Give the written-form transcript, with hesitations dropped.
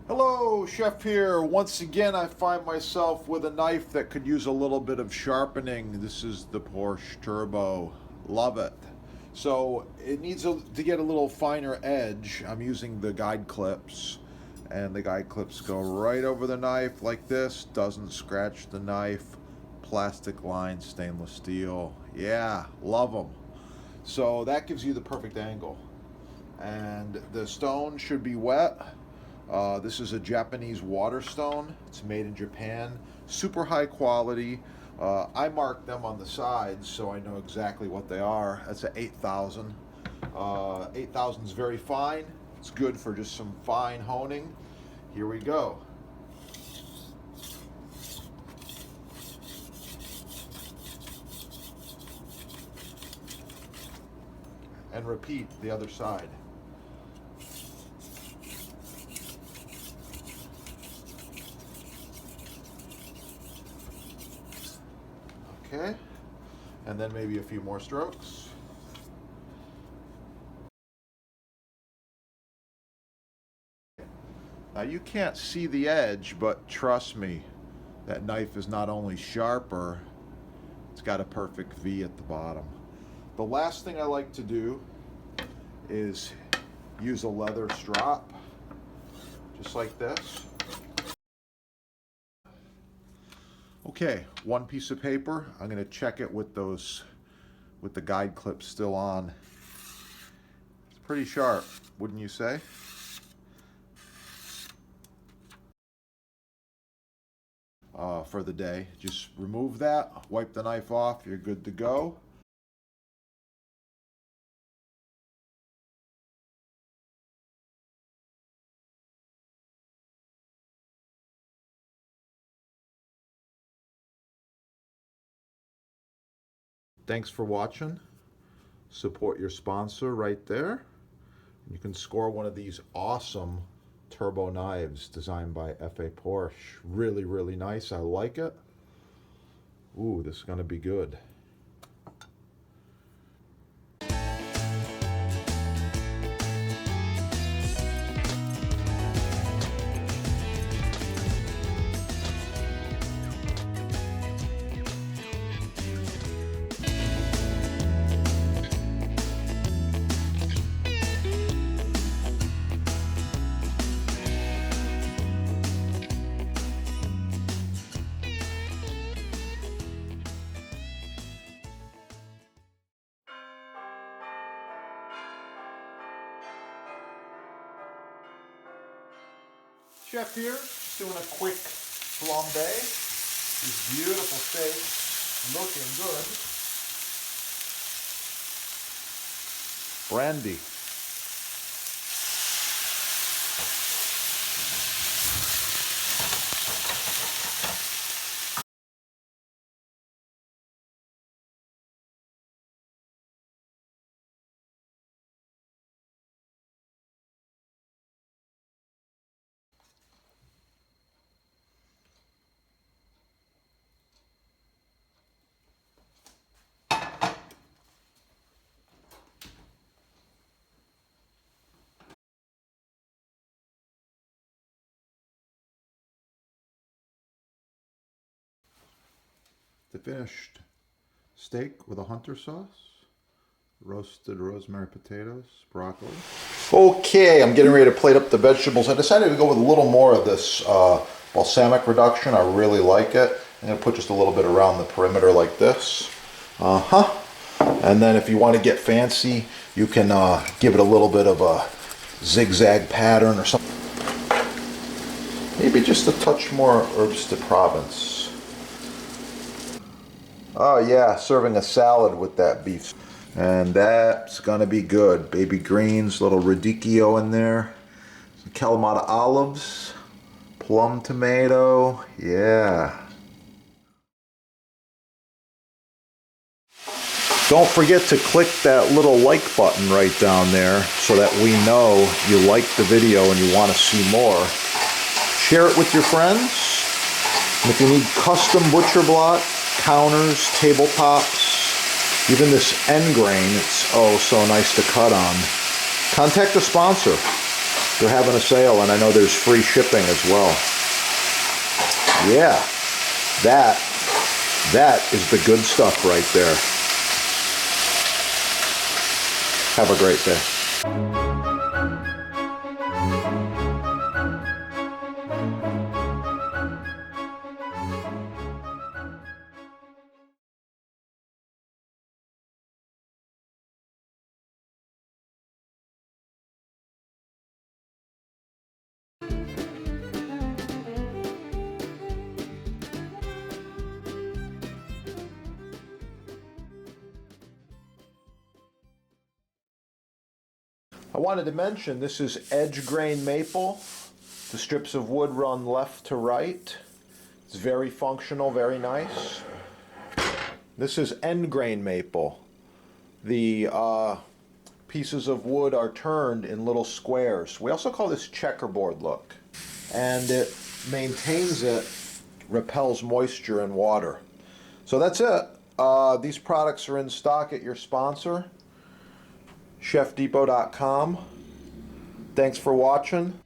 Hello, Chef here. Once again, I find myself with a knife that could use a little bit of sharpening. This is the Porsche Turbo. Love it. So it needs to get a little finer edge. I'm using the guide clips, and the guide clips go right over the knife like this. Doesn't scratch the knife. Plastic lined stainless steel. Yeah, love them. So that gives you the perfect angle. And the stone should be wet. This is a Japanese water stone. It's made in Japan. Super high quality. I mark them on the sides so I know exactly what they are. That's an 8,000. 8,000 is very fine. It's good for just some fine honing. Here we go. And repeat the other side. Okay, and then maybe a few more strokes. Now you can't see the edge, but trust me, that knife is not only sharper, it's got a perfect V at the bottom. The last thing I like to do is use a leather strop, just like this. Okay, one piece of paper. I'm going to check it with the guide clips still on. It's pretty sharp, wouldn't you say? For the day, just remove that, wipe the knife off, you're good to go. Thanks for watching. Support your sponsor right there. You can score one of these awesome turbo knives designed by F.A. Porsche. Really, really nice. I like it. Ooh, this is going to be good. Chef here, just doing a quick flambe. These beautiful steaks, looking good. Brandy. The finished steak with a hunter sauce, roasted rosemary potatoes, broccoli. Okay, I'm getting ready to plate up the vegetables. I decided to go with a little more of this balsamic reduction. I really like it. I'm going to put just a little bit around the perimeter like this. And then if you want to get fancy, you can give it a little bit of a zigzag pattern or something. Maybe just a touch more herbes de Provence. Oh yeah, serving a salad with that beef. And that's gonna be good. Baby greens, little radicchio in there. Some Kalamata olives, plum tomato, yeah. Don't forget to click that little like button right down there so that we know you like the video and you want to see more. Share it with your friends. And if you need custom butcher block, counters, tabletops, even this end grain, it's oh so nice to cut on. Contact the sponsor. They're having a sale, and I know there's free shipping as well. Yeah, that is the good stuff right there. Have a great day. I wanted to mention this is edge grain maple. The strips of wood run left to right. It's very functional, very nice. This is end grain maple. The pieces of wood are turned in little squares. We also call this checkerboard look. And it maintains it, repels moisture and water. So that's it. These products are in stock at your sponsor, chefdepot.com. Thanks for watching.